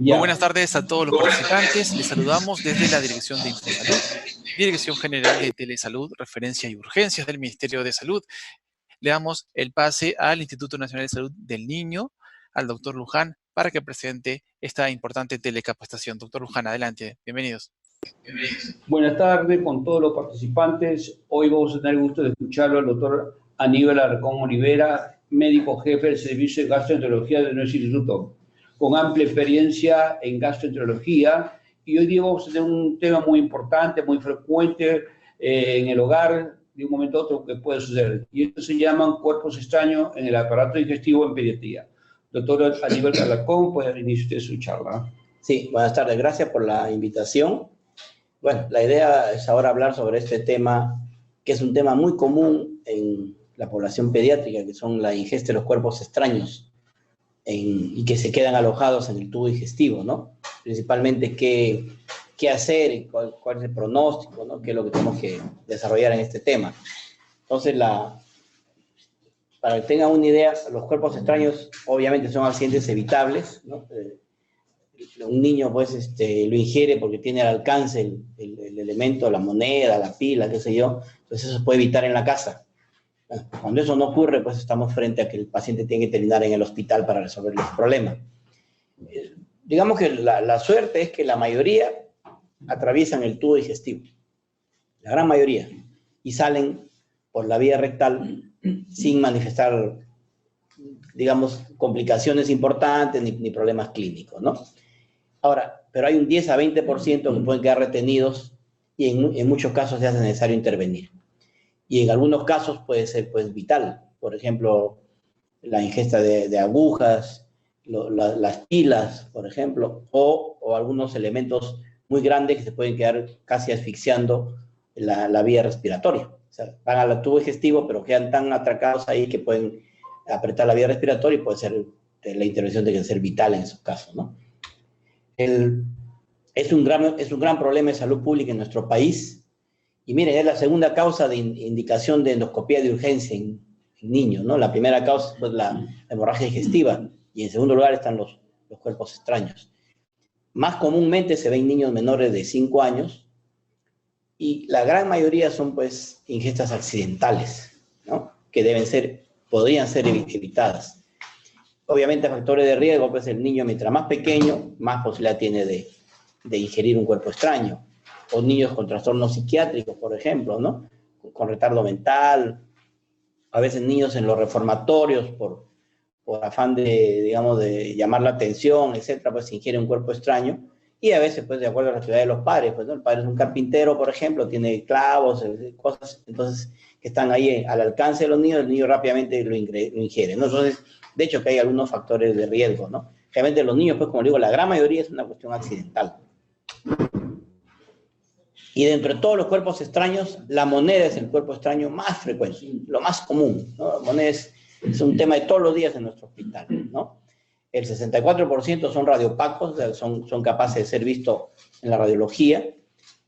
Muy buenas tardes a todos los participantes. Les saludamos desde la Dirección de Infosalud, Dirección General de Telesalud, Referencia y Urgencias del Ministerio de Salud. Le damos el pase al Instituto Nacional de Salud del Niño, al doctor Luján, para que presente esta importante telecapacitación. Doctor Luján, adelante. Bienvenidos. Buenas tardes con todos los participantes. Hoy vamos a tener el gusto de escucharlo al doctor Aníbal Alarcón Olivera, médico jefe del Servicio de Gastroenterología de nuestro instituto, con amplia experiencia en gastroenterología. Y hoy día vamos a tener un tema muy importante, muy frecuente en el hogar, de un momento a otro que puede suceder. Y esto se llaman cuerpos extraños en el aparato digestivo en pediatría. Doctor Aníbal Alarcón, puede iniciar su charla. Sí, buenas tardes. Gracias por la invitación. Bueno, la idea es ahora hablar sobre este tema, que es un tema muy común en la población pediátrica, que son la ingesta de los cuerpos extraños y que se quedan alojados en el tubo digestivo, ¿no? Principalmente qué hacer y cuál es el pronóstico, ¿no? Qué es lo que tenemos que desarrollar en este tema. Entonces, para que tengan una idea, los cuerpos extraños obviamente son accidentes evitables, ¿no? Un niño pues lo ingiere porque tiene al alcance el elemento, la moneda, la pila, qué sé yo, entonces eso se puede evitar en la casa. Cuando eso no ocurre, pues estamos frente a que el paciente tiene que terminar en el hospital para resolver los problemas. Digamos que la suerte es que la mayoría atraviesan el tubo digestivo, la gran mayoría, y salen por la vía rectal sin manifestar, digamos, complicaciones importantes ni problemas clínicos, ¿no? Ahora, pero hay un 10 a 20% que pueden quedar retenidos y en muchos casos se hace necesario intervenir. Y en algunos casos puede ser pues vital. Por ejemplo, la ingesta de agujas, las pilas, por ejemplo, o algunos elementos muy grandes que se pueden quedar casi asfixiando la vía respiratoria. O sea, van al tubo digestivo, pero quedan tan atracados ahí que pueden apretar la vía respiratoria y puede ser la intervención tiene que ser vital en esos casos, ¿no? Es un gran problema de salud pública en nuestro país. Y miren, es la segunda causa de indicación de endoscopía de urgencia en niños, ¿no? La primera causa es pues, la hemorragia digestiva y en segundo lugar están los cuerpos extraños. Más comúnmente se ven niños menores de 5 años y la gran mayoría son pues ingestas accidentales, ¿no? Que podrían ser evitadas. Obviamente factores de riesgo, pues el niño mientras más pequeño, más posibilidad tiene de ingerir un cuerpo extraño. O niños con trastornos psiquiátricos, por ejemplo, ¿no? Con retardo mental. A veces niños en los reformatorios por afán digamos, de llamar la atención, etcétera, pues ingieren un cuerpo extraño. Y a veces, pues de acuerdo a la actividad de los padres, pues ¿no? El padre es un carpintero, por ejemplo, tiene clavos, cosas, entonces, que están ahí al alcance de los niños, el niño rápidamente lo ingiere, ¿no? Entonces, de hecho, que hay algunos factores de riesgo, ¿no? Realmente los niños, pues como digo, la gran mayoría es una cuestión accidental. Y dentro de todos los cuerpos extraños, la moneda es el cuerpo extraño más frecuente, lo más común, ¿no? La moneda es un tema de todos los días en nuestro hospital, ¿no? El 64% son radiopacos, o sea, son capaces de ser vistos en la radiología.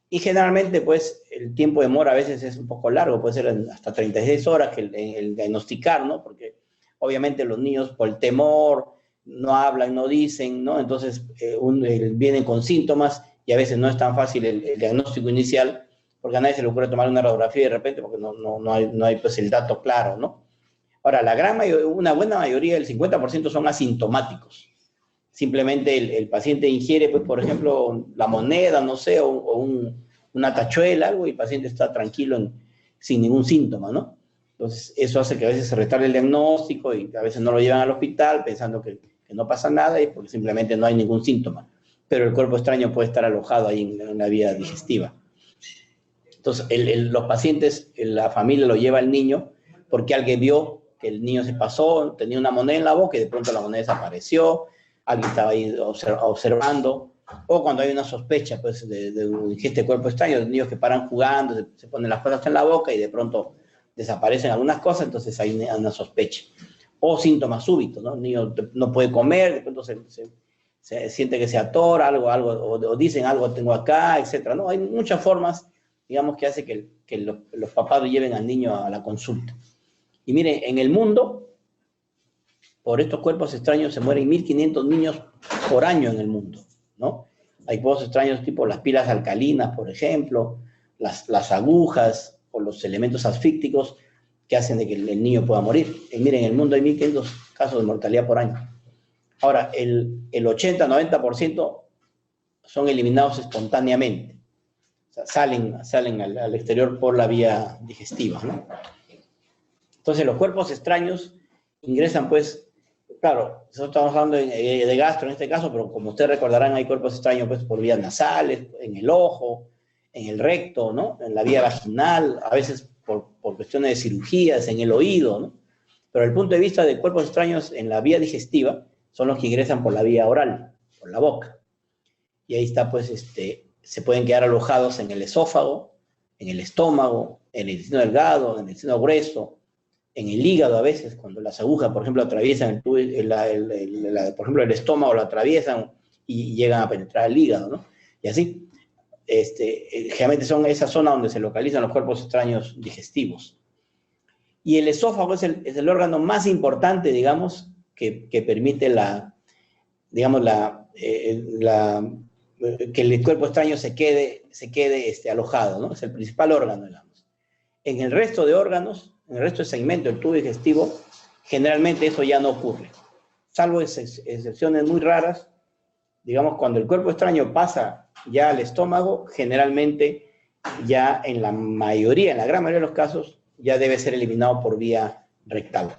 Y generalmente, pues, el tiempo de demora a veces es un poco largo, puede ser hasta 36 horas que el diagnosticar, ¿no? Porque obviamente los niños, por el temor, no hablan, no dicen, ¿no? Entonces, vienen con síntomas y a veces no es tan fácil el diagnóstico inicial, porque a nadie se le ocurre tomar una radiografía de repente porque no hay pues, el dato claro, ¿no? Ahora, una buena mayoría, el 50% son asintomáticos. Simplemente el paciente ingiere, pues, por ejemplo, la moneda, no sé, o una tachuela, algo, y el paciente está tranquilo sin ningún síntoma, ¿no? Entonces, eso hace que a veces se retarde el diagnóstico y a veces no lo llevan al hospital pensando que no pasa nada y porque simplemente no hay ningún síntoma. Pero el cuerpo extraño puede estar alojado ahí en la vía digestiva. Entonces, los pacientes, la familia lo lleva al niño porque alguien vio que el niño se pasó, tenía una moneda en la boca y de pronto la moneda desapareció, alguien estaba ahí observando, o cuando hay una sospecha pues, de un ingesta de cuerpo extraño, de niños que paran jugando, se ponen las cosas en la boca y de pronto desaparecen algunas cosas, entonces hay una sospecha. O síntomas súbitos, ¿no? El niño no puede comer, de pronto se siente que se atora, o dicen algo tengo acá, etcétera, ¿no? Hay muchas formas, digamos, que hace que los papás lleven al niño a la consulta. Y miren, en el mundo, por estos cuerpos extraños se mueren 1.500 niños por año en el mundo. Hay cuerpos extraños tipo las pilas alcalinas, por ejemplo, las agujas o los elementos asfícticos que hacen de que el niño pueda morir. Miren, en el mundo hay 1.500 casos de mortalidad por año. Ahora, el 80-90% son eliminados espontáneamente. O sea, salen al exterior por la vía digestiva, ¿no? Entonces, los cuerpos extraños ingresan, pues, claro, nosotros estamos hablando de gastro en este caso, pero como ustedes recordarán, hay cuerpos extraños, pues, por vías nasales, en el ojo, en el recto, ¿no? En la vía vaginal, a veces por cuestiones de cirugías, en el oído, ¿no? Pero desde el punto de vista de cuerpos extraños en la vía digestiva, son los que ingresan por la vía oral, por la boca. Y ahí está, pues, se pueden quedar alojados en el esófago, en el estómago, en el intestino delgado, en el intestino grueso, en el hígado a veces, cuando las agujas, por ejemplo, atraviesan por ejemplo, el estómago lo atraviesan y llegan a penetrar el hígado, ¿no? Y así, generalmente son esa zona donde se localizan los cuerpos extraños digestivos. Y el esófago es el órgano más importante, digamos, que permite que el cuerpo extraño se quede alojado, ¿no? Es el principal órgano, digamos. En el resto de órganos, en el resto de segmentos del tubo digestivo, generalmente eso ya no ocurre. Salvo excepciones muy raras, digamos, cuando el cuerpo extraño pasa ya al estómago, generalmente ya en la gran mayoría de los casos, ya debe ser eliminado por vía rectal.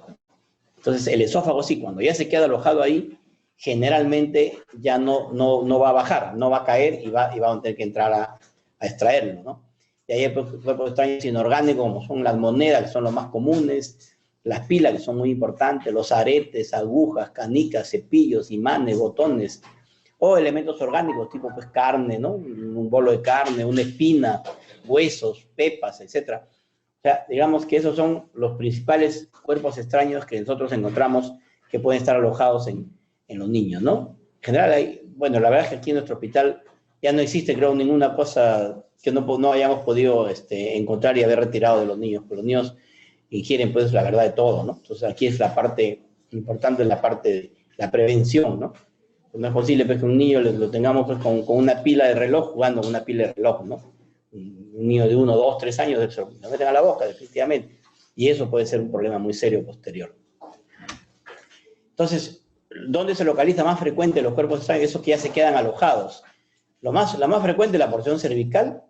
Entonces, el esófago sí, cuando ya se queda alojado ahí, generalmente ya no va a bajar, no va a caer y va a tener que entrar a extraerlo, ¿no? Y ahí hay cuerpos extraños inorgánicos, como son las monedas, que son los más comunes, las pilas, que son muy importantes, los aretes, agujas, canicas, cepillos, imanes, botones, o elementos orgánicos, tipo pues carne, ¿no? Un bolo de carne, una espina, huesos, pepas, etc. O sea, digamos que esos son los principales cuerpos extraños que nosotros encontramos que pueden estar alojados en los niños, ¿no? En general, bueno, la verdad es que aquí en nuestro hospital ya no existe, creo, ninguna cosa que no hayamos podido encontrar y haber retirado de los niños, porque los niños ingieren, pues, la verdad de todo, ¿no? Entonces, aquí es la parte importante, la parte de la prevención, ¿no? Pues no es posible, pues, que un niño lo tengamos, pues, con una pila de reloj, jugando con una pila de reloj, ¿no? Un niño de 1, 2, 3 años, lo meten a la boca, definitivamente. Y eso puede ser un problema muy serio posterior. Entonces, ¿dónde se localiza más frecuente los cuerpos extraños? Esos que ya se quedan alojados. La más frecuente es la porción cervical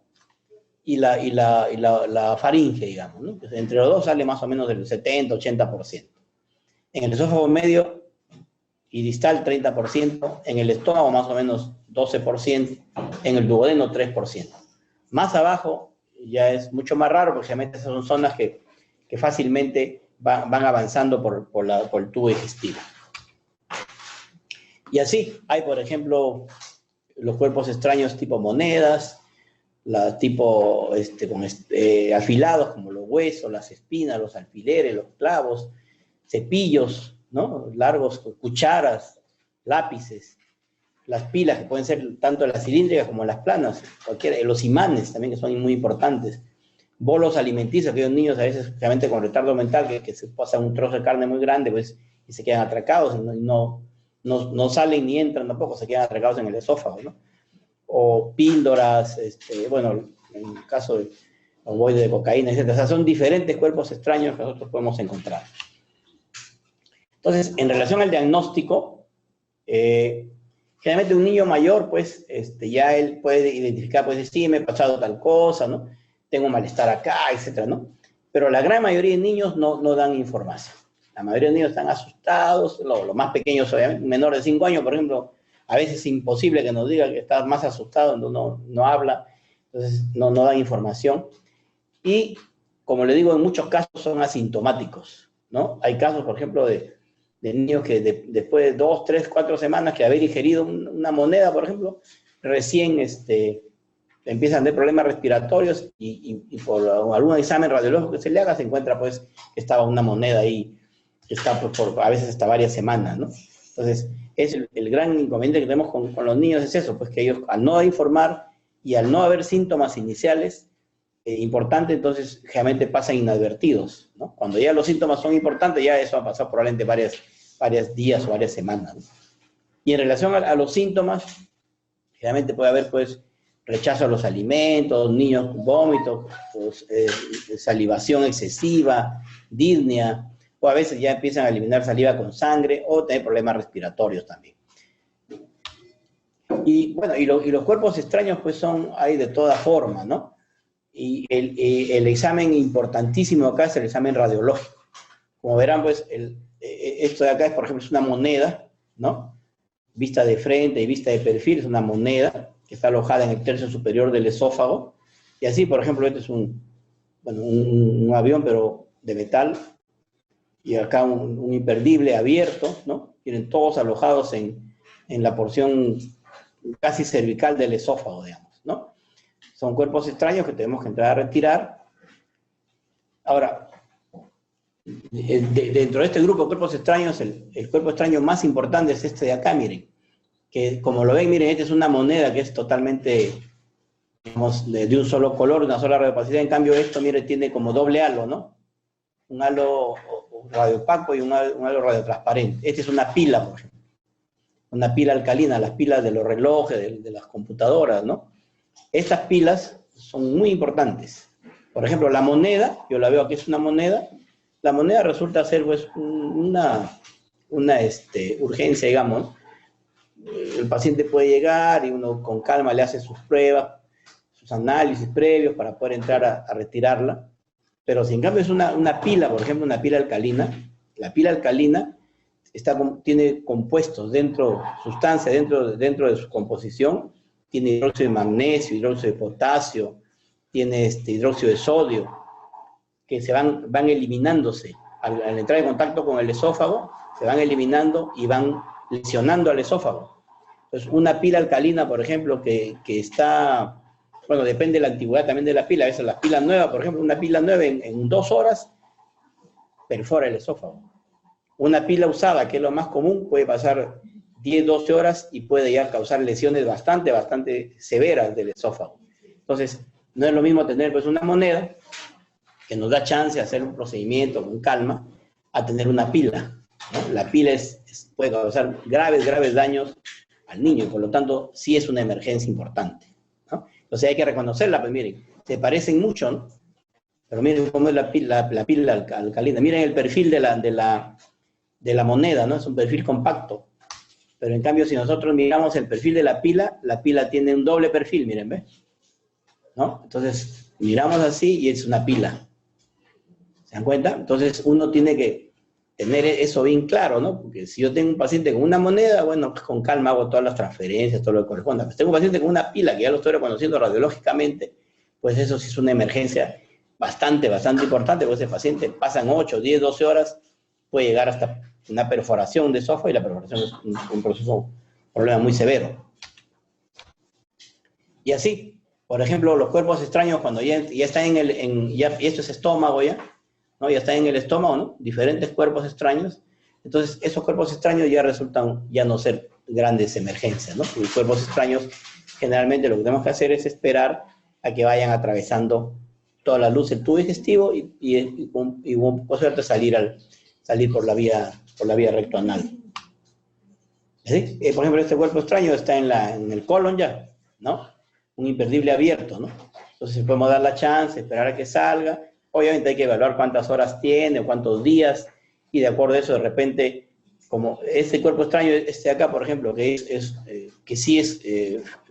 y la faringe, digamos, ¿no? Pues entre los dos sale más o menos del 70-80%. En el esófago medio y distal 30%, en el estómago más o menos 12%, en el duodeno 3%. Más abajo ya es mucho más raro, porque realmente esas son zonas que fácilmente van avanzando por el tubo digestivo. Y así, hay, por ejemplo, los cuerpos extraños tipo monedas, tipo afilados, como los huesos, las espinas, los alfileres, los clavos, cepillos, ¿no? Largos, cucharas, lápices, las pilas, que pueden ser tanto las cilíndricas como las planas, los imanes también, que son muy importantes, bolos alimenticios, que hay niños a veces, realmente con retardo mental, que se pasan un trozo de carne muy grande, pues, y se quedan atracados, y no salen ni entran tampoco, se quedan atracados en el esófago, ¿no? O píldoras, bueno, en el caso de ovoide de cocaína, etc. O sea, son diferentes cuerpos extraños que nosotros podemos encontrar. Entonces, en relación al diagnóstico, generalmente un niño mayor, pues, ya él puede identificar, pues, sí, me he pasado tal cosa, ¿no? Tengo malestar acá, etc., ¿no? Pero la gran mayoría de niños no dan información. La mayoría de niños están asustados, los más pequeños, obviamente, menor de 5 años, por ejemplo, a veces es imposible que nos diga que está más asustado, no habla, entonces no dan información. Y, como le digo, en muchos casos son asintomáticos, ¿no? Hay casos, por ejemplo, de niños que después de 2, 3, 4 semanas que haber ingerido una moneda, por ejemplo, recién empiezan a tener problemas respiratorios y por algún examen radiológico que se le haga, se encuentra, pues, que estaba una moneda ahí, que está por a veces hasta varias semanas, ¿no? Entonces, el gran inconveniente que tenemos con los niños es eso, pues que ellos, al no informar y al no haber síntomas iniciales importantes, entonces generalmente pasan inadvertidos, ¿no? Cuando ya los síntomas son importantes, ya eso ha pasado probablemente varios días o varias semanas, ¿no? Y en relación a los síntomas, Generalmente puede haber, pues, rechazo a los alimentos, niños con vómitos, pues, salivación excesiva, disnea, o a veces ya empiezan a eliminar saliva con sangre, o tener problemas respiratorios también. Y bueno, y los cuerpos extraños, pues, hay de toda forma, ¿no? Y el examen importantísimo acá es el examen radiológico. Como verán, pues, esto de acá, por ejemplo, es una moneda, ¿no? Vista de frente y vista de perfil, es una moneda que está alojada en el tercio superior del esófago. Y así, por ejemplo, este es un avión, pero de metal, y acá un imperdible abierto, ¿no? Tienen todos alojados en la porción casi cervical del esófago, digamos, ¿no? Son cuerpos extraños que tenemos que entrar a retirar. Ahora, dentro de este grupo de cuerpos extraños, el cuerpo extraño más importante es este de acá, miren, que como lo ven, miren, esta es una moneda que es totalmente, digamos, de un solo color, una sola radiopacidad. En cambio, esto, miren, tiene como doble halo, ¿no? Un halo radiopaco y un halo radiotransparente. Esta es una pila, por ejemplo. Una pila alcalina, las pilas de los relojes, de las computadoras, ¿no? Estas pilas son muy importantes. Por ejemplo, la moneda, yo la veo aquí, es una moneda. La moneda resulta ser, pues, una urgencia, digamos. El paciente puede llegar y uno con calma le hace sus pruebas, sus análisis previos para poder entrar a retirarla. Pero si en cambio es una pila, por ejemplo, una pila alcalina, la pila alcalina tiene compuestos sustancias dentro de su composición, tiene hidróxido de magnesio, hidróxido de potasio, tiene hidróxido de sodio, que se van eliminándose. Al entrar en contacto con el esófago, se van eliminando y van lesionando al esófago. Entonces, una pila alcalina, por ejemplo, que está, bueno, depende de la antigüedad también de la pila. A veces las pilas nuevas, por ejemplo, una pila nueva en 2 horas perfora el esófago. Una pila usada, que es lo más común, puede pasar 10, 12 horas y puede ya causar lesiones bastante severas del esófago. Entonces, no es lo mismo tener, pues, una moneda que nos da chance de hacer un procedimiento con calma, a tener una pila, ¿no? La pila puede causar graves daños al niño, y por lo tanto, sí es una emergencia importante, ¿no? Entonces hay que reconocerla, pues miren, se parecen mucho, ¿no? Pero miren cómo es la pila alcalina. Miren el perfil de la moneda, ¿no? Es un perfil compacto. Pero en cambio, si nosotros miramos el perfil de la pila tiene un doble perfil, miren, ¿ves? ¿No? Entonces, miramos así y es una pila. ¿Se dan cuenta? Entonces, uno tiene que tener eso bien claro, ¿no? Porque si yo tengo un paciente con una moneda, bueno, pues con calma hago todas las transferencias, todo lo que corresponda. Pero si tengo un paciente con una pila, que ya lo estoy reconociendo radiológicamente, pues eso sí es una emergencia bastante importante, porque ese paciente pasan 8, 10, 12 horas, puede llegar hasta una perforación de esófago, y la perforación es un problema muy severo. Y así, por ejemplo, los cuerpos extraños, cuando ya están y esto es estómago ya, ¿no? Ya están en el estómago, ¿no? Diferentes cuerpos extraños. Entonces, esos cuerpos extraños ya resultan ya no ser grandes emergencias, ¿no? Los cuerpos extraños, generalmente lo que tenemos que hacer es esperar a que vayan atravesando toda la luz del tubo digestivo y con suerte salir por la vía rectoanal. ¿Sí? Por ejemplo, este cuerpo extraño está en el colon ya, ¿no? Un imperdible abierto, ¿no? Entonces podemos dar la chance, esperar a que salga. Obviamente hay que evaluar cuántas horas tiene, o cuántos días, y de acuerdo a eso, de repente, como este cuerpo extraño, este de acá, por ejemplo, que sí es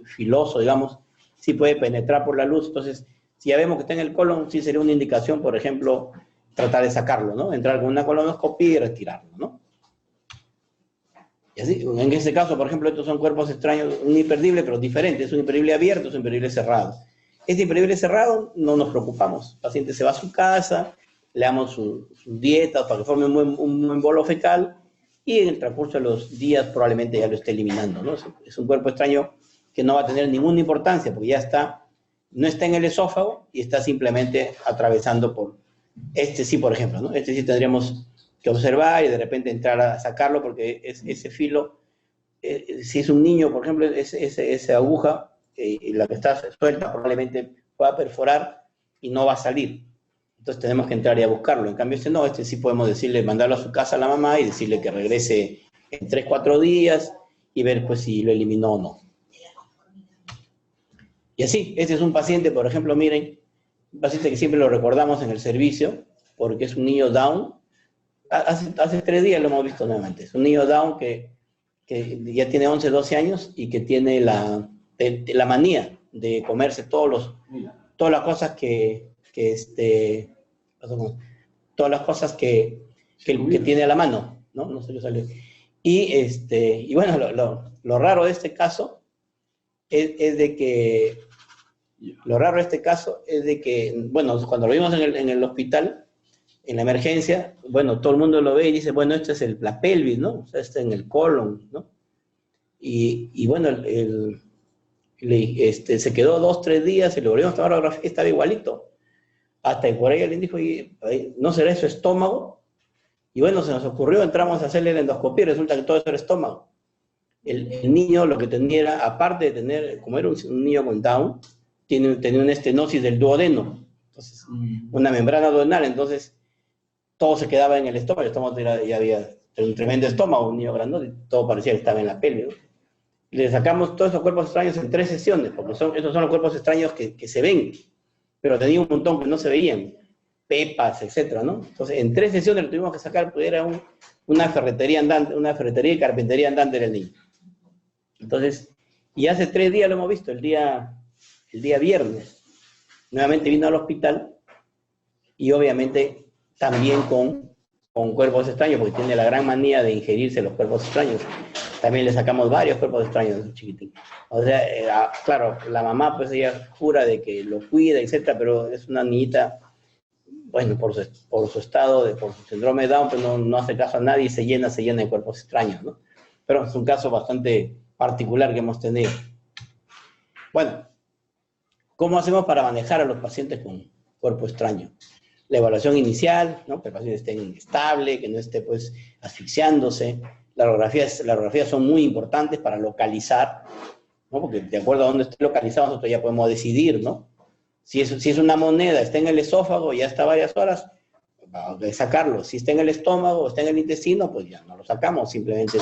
filoso, digamos, sí puede penetrar por la luz. Entonces, si ya vemos que está en el colon, sí sería una indicación, por ejemplo, tratar de sacarlo, ¿no? Entrar con una colonoscopia y retirarlo, ¿no? Y así, en este caso, por ejemplo, estos son cuerpos extraños, un imperdible, pero diferente. Es un imperdible abierto, es un imperdible cerrado. Este imperdible cerrado, no nos preocupamos. El paciente se va a su casa, le damos sus dietas para que forme un buen bolo fecal, y en el transcurso de los días probablemente ya lo esté eliminando, ¿no? Es un cuerpo extraño que no va a tener ninguna importancia, porque ya no está en el esófago y está simplemente atravesando por sí, por ejemplo, ¿no? Este sí tendríamos que observar y de repente entrar a sacarlo, porque ese filo, si es un niño, por ejemplo, esa aguja, la que está suelta, probablemente pueda perforar y no va a salir. Entonces tenemos que entrar y a buscarlo. En cambio, este sí podemos mandarlo a su casa a la mamá y decirle que regrese en 3, 4 días y ver, pues, si lo eliminó o no. Y así, este es un paciente, por ejemplo, miren, un paciente que siempre lo recordamos en el servicio, porque es un niño Down. Hace 3 días lo hemos visto nuevamente. Es un niño Down que ya tiene 11, 12 años y que tiene la manía de comerse todas las cosas todas las cosas que tiene a la mano, ¿no? No sé qué sale. Y bueno, lo raro de este caso es de que, bueno, cuando lo vimos en el hospital, en la emergencia, bueno, todo el mundo lo ve y dice, bueno, este es la pelvis, ¿no? O sea, está en el colon, ¿no? Y bueno, se quedó 2, 3 días y le volvimos a tomar radiografía y estaba igualito. Hasta que por ahí alguien dijo, ¿no será su estómago? Y bueno, se nos ocurrió, entramos a hacerle la endoscopía y resulta que todo eso era estómago. El niño lo que tenía era, aparte de tener, como era un niño con Down, tenía una estenosis del duodeno, entonces, una membrana duodenal, entonces todo se quedaba en el estómago ya había un tremendo estómago, un niño grandote, todo parecía que estaba en la pelvis, ¿no? Le sacamos todos esos cuerpos extraños en 3 sesiones, porque esos son los cuerpos extraños que se ven, pero tenía un montón que no se veían, pepas, etcétera, ¿no? Entonces, en 3 sesiones lo tuvimos que sacar, porque era una ferretería andante, una ferretería y carpintería andante del niño. Entonces, y hace 3 días lo hemos visto, el día viernes. Nuevamente vino al hospital y obviamente también con cuerpos extraños, porque tiene la gran manía de ingerirse los cuerpos extraños. También le sacamos varios cuerpos extraños a su chiquitín. O sea, claro, la mamá pues ella jura de que lo cuida, etcétera, pero es una niñita, bueno, por su estado, por su síndrome de Down, pues no hace caso a nadie y se llena de cuerpos extraños, ¿no? Pero es un caso bastante particular que hemos tenido. Bueno, ¿cómo hacemos para manejar a los pacientes con cuerpo extraño? La evaluación inicial, ¿no? Que el paciente esté estable, que no esté pues asfixiándose. Las radiografías son muy importantes para localizar, ¿no? Porque de acuerdo a dónde esté localizado nosotros ya podemos decidir, ¿no? Si es una moneda, está en el esófago, ya está varias horas, hay que sacarlo. Si está en el estómago o está en el intestino, pues ya no lo sacamos, simplemente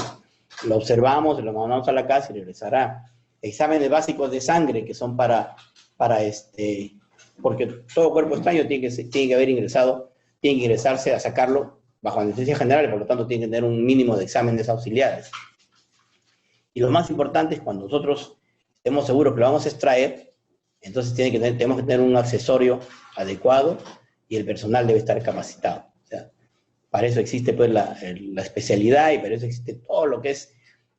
lo observamos, lo mandamos a la casa y regresará. Exámenes básicos de sangre que son porque todo cuerpo extraño tiene que ingresarse a sacarlo bajo anestesia general, por lo tanto tiene que tener un mínimo de exámenes auxiliares. Y lo más importante es cuando nosotros estemos seguros que lo vamos a extraer, entonces tenemos que tener un accesorio adecuado y el personal debe estar capacitado. O sea, para eso existe pues la especialidad y para eso existe todo lo que es,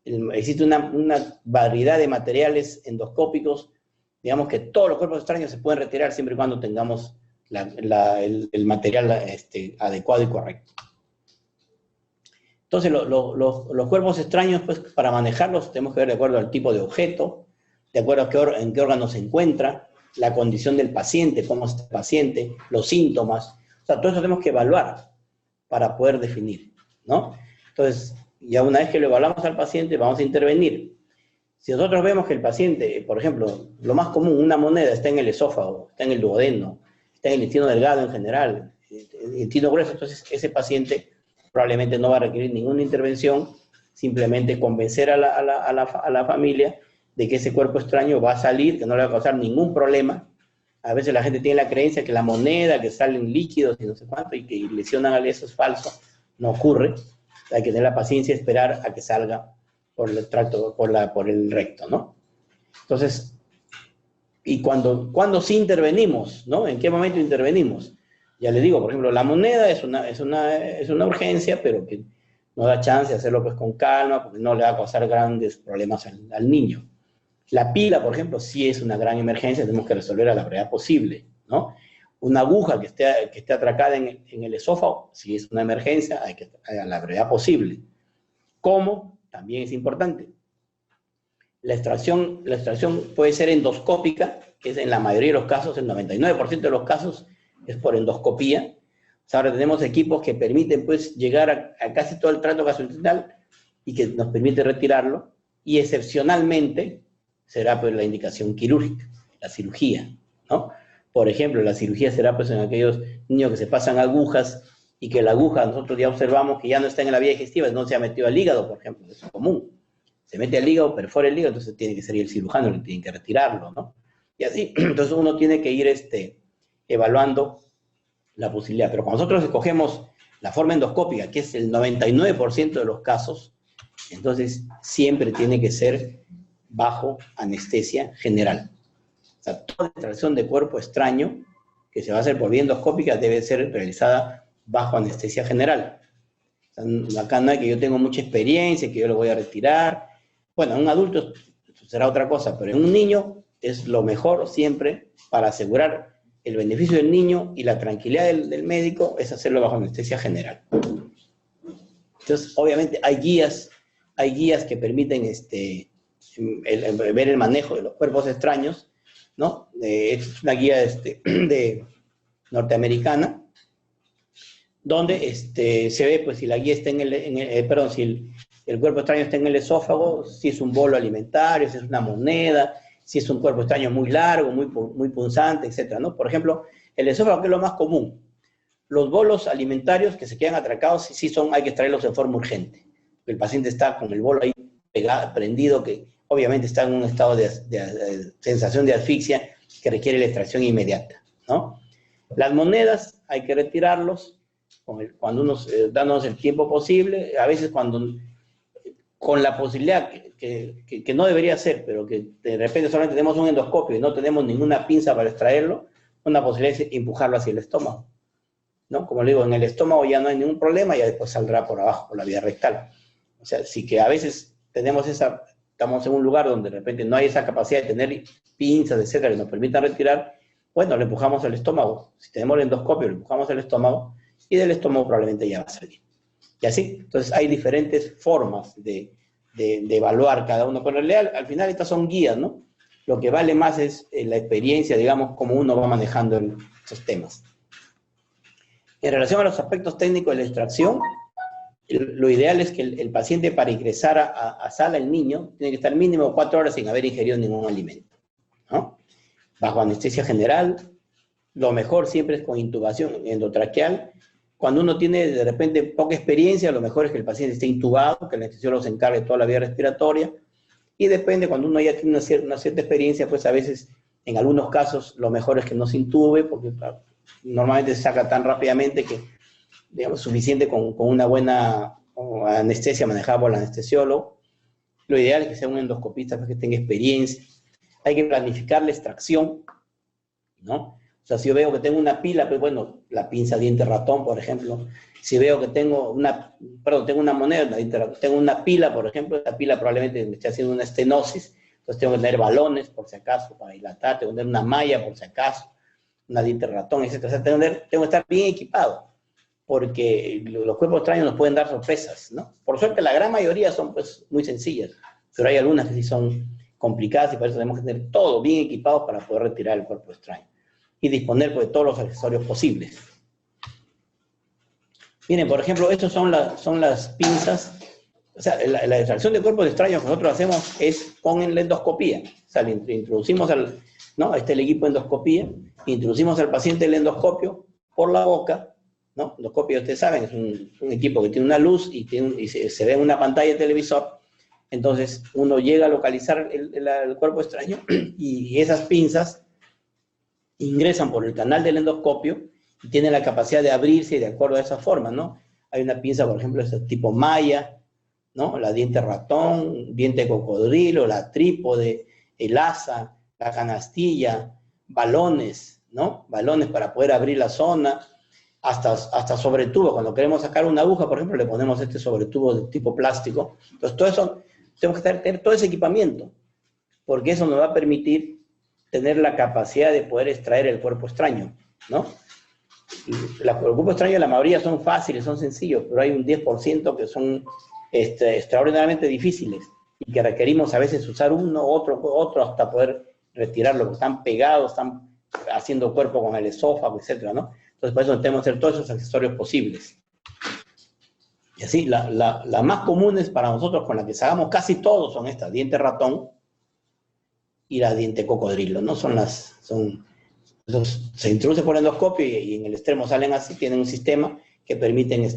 existe una variedad de materiales endoscópicos, digamos que todos los cuerpos extraños se pueden retirar siempre y cuando tengamos el material adecuado y correcto. Entonces, los cuerpos extraños, pues, para manejarlos tenemos que ver de acuerdo al tipo de objeto, de acuerdo a en qué órgano se encuentra, la condición del paciente, cómo está el paciente, los síntomas. O sea, todo eso tenemos que evaluar para poder definir, ¿no? Entonces, ya una vez que lo evaluamos al paciente, vamos a intervenir. Si nosotros vemos que el paciente, por ejemplo, lo más común, una moneda está en el esófago, está en el duodeno, está en el intestino delgado en general, el intestino grueso, entonces ese paciente probablemente no va a requerir ninguna intervención, simplemente convencer a la familia de que ese cuerpo extraño va a salir, que no le va a causar ningún problema. A veces la gente tiene la creencia que la moneda, que salen líquidos y no sé cuánto, y que lesionan al eso es falso. No ocurre. Hay que tener la paciencia y esperar a que salga por el tracto, por el recto, ¿no? Entonces, y cuando sí intervenimos, ¿no? ¿En qué momento intervenimos? Ya les digo, por ejemplo, la moneda es una urgencia, pero que no da chance de hacerlo pues con calma, porque no le va a causar grandes problemas al niño. La pila, por ejemplo, sí es una gran emergencia, tenemos que resolver a la brevedad posible, ¿no? Una aguja que esté atracada en el esófago, si es una emergencia, hay que a la brevedad posible. ¿Cómo? También es importante. La extracción puede ser endoscópica, que es en la mayoría de los casos, el 99% de los casos es por endoscopía. O sea, ahora tenemos equipos que permiten pues llegar a casi todo el tracto gastrointestinal y que nos permite retirarlo, y excepcionalmente será pues la indicación quirúrgica, la cirugía, ¿no? Por ejemplo, la cirugía será pues en aquellos niños que se pasan agujas y que la aguja nosotros ya observamos que ya no está en la vía digestiva, no se ha metido al hígado, por ejemplo, eso es común. Se mete al hígado, perfora el hígado, entonces tiene que ser el cirujano el que tiene que retirarlo, ¿no? Y así, entonces uno tiene que ir evaluando la posibilidad. Pero cuando nosotros escogemos la forma endoscópica, que es el 99% de los casos, entonces siempre tiene que ser bajo anestesia general. O sea, toda extracción de cuerpo extraño que se va a hacer por vía endoscópica debe ser realizada bajo anestesia general. O sea, acá no hay que yo tengo mucha experiencia, que yo lo voy a retirar. Bueno, en un adulto será otra cosa, pero en un niño es lo mejor siempre para asegurar el beneficio del niño y la tranquilidad del médico es hacerlo bajo anestesia general. Entonces, obviamente, hay guías que permiten ver el manejo de los cuerpos extraños, ¿no? Es una guía norteamericana, donde se ve, pues, si la guía está si el cuerpo extraño está en el esófago, si es un bolo alimentario, si es una moneda, si es un cuerpo extraño muy largo, muy punzante, etc., ¿no? Por ejemplo, el esófago, que es lo más común. Los bolos alimentarios que se quedan atracados, hay que extraerlos en forma urgente. El paciente está con el bolo ahí pegado, prendido, que obviamente está en un estado de sensación de asfixia que requiere la extracción inmediata, ¿no? Las monedas hay que retirarlos cuando dándonos el tiempo posible, a veces con la posibilidad que no debería ser, pero que de repente solamente tenemos un endoscopio y no tenemos ninguna pinza para extraerlo, una posibilidad es empujarlo hacia el estómago, ¿no? Como le digo, en el estómago ya no hay ningún problema, ya después saldrá por abajo, por la vía rectal. O sea, sí que a veces estamos en un lugar donde de repente no hay esa capacidad de tener pinzas, etcétera, que nos permitan retirar, bueno, le empujamos al estómago. Si tenemos el endoscopio, le empujamos al estómago, y del estómago probablemente ya va a salir. Y así, entonces hay diferentes formas de evaluar cada uno. Pero en realidad, al final estas son guías, ¿no? Lo que vale más es la experiencia, digamos, cómo uno va manejando esos temas. En relación a los aspectos técnicos de la extracción, lo ideal es que el paciente, para ingresar a sala, el niño, tiene que estar mínimo 4 horas sin haber ingerido ningún alimento, ¿no? Bajo anestesia general, lo mejor siempre es con intubación endotraqueal. Cuando uno tiene de repente poca experiencia, lo mejor es que el paciente esté intubado, que el anestesiólogo se encargue de toda la vía respiratoria. Y depende, cuando uno ya tiene una cierta experiencia, pues a veces, en algunos casos, lo mejor es que no se intube, porque normalmente se saca tan rápidamente que, digamos, suficiente con una buena anestesia manejada por el anestesiólogo. Lo ideal es que sea un endoscopista, pues, que tenga experiencia. Hay que planificar la extracción, ¿no? O sea, si yo veo que tengo una pila, pues bueno, la pinza diente ratón, por ejemplo. Si veo que tengo una moneda, tengo una pila, por ejemplo, esta pila probablemente me esté haciendo una estenosis, entonces tengo que tener balones, por si acaso, para dilatar, tengo que tener una malla, por si acaso, una diente ratón, etc. O sea, tengo que estar bien equipado, porque los cuerpos extraños nos pueden dar sorpresas, ¿no? Por suerte, la gran mayoría son, pues, muy sencillas, pero hay algunas que sí son complicadas y por eso tenemos que tener todo bien equipado para poder retirar el cuerpo extraño y disponer, pues, de todos los accesorios posibles. Miren, por ejemplo, estas son las pinzas. O sea, la extracción de cuerpos extraños que nosotros hacemos es con la endoscopía. O sea, le introducimos ¿no? Ahí está el equipo de endoscopía, introducimos al paciente el endoscopio por la boca, ¿no? Endoscopio, ustedes saben, es un equipo que tiene una luz y se ve en una pantalla de televisor. Entonces, uno llega a localizar el cuerpo extraño y esas pinzas ingresan por el canal del endoscopio y tienen la capacidad de abrirse de acuerdo a esa forma, ¿no? Hay una pinza, por ejemplo, de tipo malla, ¿no? La diente ratón, diente cocodrilo, la trípode, el asa, la canastilla, balones, ¿no? Balones para poder abrir la zona, hasta sobretubo. Cuando queremos sacar una aguja, por ejemplo, le ponemos este sobretubo de tipo plástico. Entonces, todo eso, tenemos que tener todo ese equipamiento, porque eso nos va a permitir tener la capacidad de poder extraer el cuerpo extraño, ¿no? Los cuerpos extraños, la mayoría son fáciles, son sencillos, pero hay un 10% que son extraordinariamente difíciles y que requerimos a veces usar uno, otro hasta poder retirarlo, porque están pegados, están haciendo cuerpo con el esófago, etcétera, ¿no? Entonces, por eso tenemos que hacer todos esos accesorios posibles. Y así, las más comunes para nosotros, con las que sacamos casi todos, son estas: diente ratón y la diente cocodrilo, ¿no? Se introduce por endoscopio y en el extremo salen así, tienen un sistema que permiten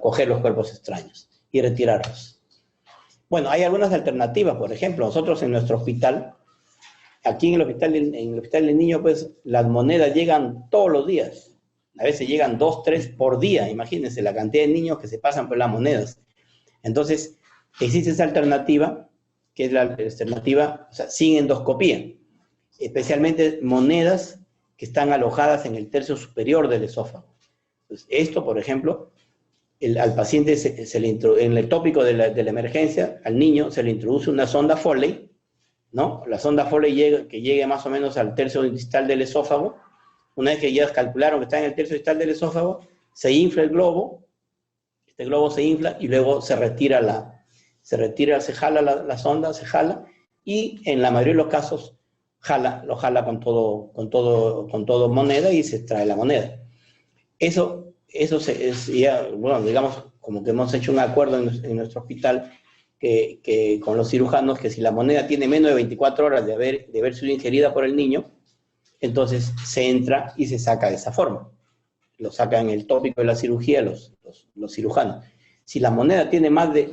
coger los cuerpos extraños y retirarlos. Bueno, hay algunas alternativas. Por ejemplo, nosotros en nuestro hospital Aquí en el hospital del niño, pues, las monedas llegan todos los días. A veces llegan 2, 3 por día. Imagínense la cantidad de niños que se pasan por las monedas. Entonces, existe esa alternativa, que es la alternativa, o sea, sin endoscopía. Especialmente monedas que están alojadas en el tercio superior del esófago. Entonces, esto, por ejemplo, al paciente en el tópico de la emergencia, al niño se le introduce una sonda Foley, ¿no? La sonda Foley que llegue más o menos al tercio distal del esófago. Una vez que ya calcularon que está en el tercio distal del esófago, se infla el globo, este globo se infla y luego se jala la sonda, se jala, y en la mayoría de los casos lo jala con todo moneda y se extrae la moneda. Eso es ya, bueno, digamos, como que hemos hecho un acuerdo en nuestro hospital que con los cirujanos, que si la moneda tiene menos de 24 horas de haber sido ingerida por el niño, entonces se entra y se saca de esa forma. Lo sacan en el tópico de la cirugía los cirujanos. Si la moneda tiene más de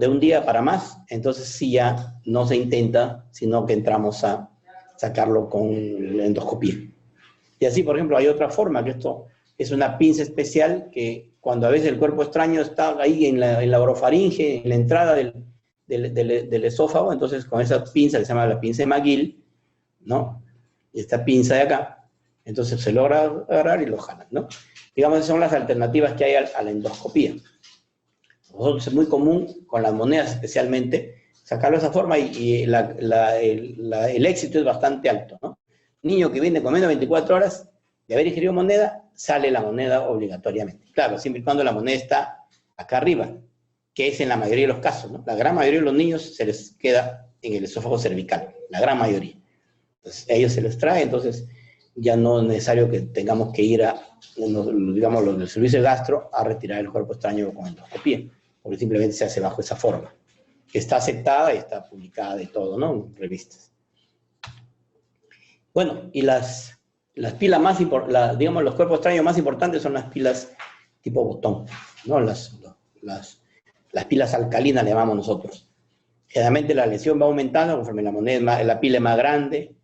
un día para más, entonces sí ya no se intenta, sino que entramos a sacarlo con la endoscopía. Y así, por ejemplo, hay otra forma, que esto es una pinza especial que cuando a veces el cuerpo extraño está ahí en la orofaringe, en la entrada del esófago, entonces con esa pinza que se llama la pinza de McGill, ¿no? Esta pinza de acá, entonces se logra agarrar y lo jalan, ¿no? Digamos, esas son las alternativas que hay a la endoscopía. Nosotros es muy común, con las monedas especialmente, sacarlo de esa forma y el éxito es bastante alto, ¿no? Niño que viene comiendo 24 horas de haber ingerido moneda, sale la moneda obligatoriamente. Claro, siempre y cuando la moneda está acá arriba, que es en la mayoría de los casos, ¿no? La gran mayoría de los niños se les queda en el esófago cervical, la gran mayoría. Entonces, a ellos se les trae, entonces ya no es necesario que tengamos que ir digamos, los del servicio de gastro a retirar el cuerpo extraño con endoscopía, porque simplemente se hace bajo esa forma, que está aceptada y está publicada y todo, ¿no? En revistas. Bueno, y las pilas más importantes, digamos, los cuerpos extraños más importantes son las pilas tipo botón, ¿no? Las pilas alcalinas le llamamos nosotros. Generalmente la lesión va aumentando conforme la pila es más grande,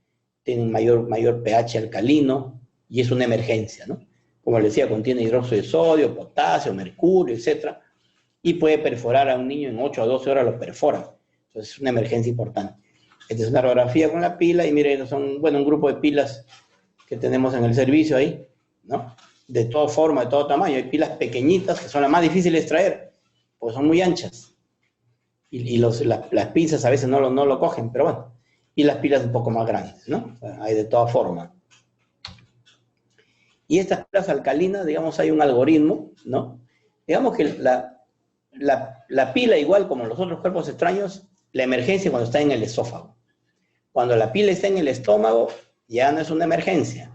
tiene un mayor pH alcalino y es una emergencia, ¿no? Como les decía, contiene hidróxido de sodio, potasio, mercurio, etc. Y puede perforar a un niño en 8 a 12 horas, lo perfora. Entonces es una emergencia importante. Esta es una radiografía con la pila y miren, son, bueno, un grupo de pilas que tenemos en el servicio ahí, ¿no? De toda forma, de todo tamaño. Hay pilas pequeñitas que son las más difíciles de extraer, porque son muy anchas. Y las pinzas a veces no lo cogen, pero bueno. Y las pilas un poco más grandes, ¿no? O sea, hay de toda forma. Y estas pilas alcalinas, digamos, hay un algoritmo, ¿no? Digamos que la pila, igual como los otros cuerpos extraños, la emergencia cuando está en el esófago. Cuando la pila está en el estómago, ya no es una emergencia.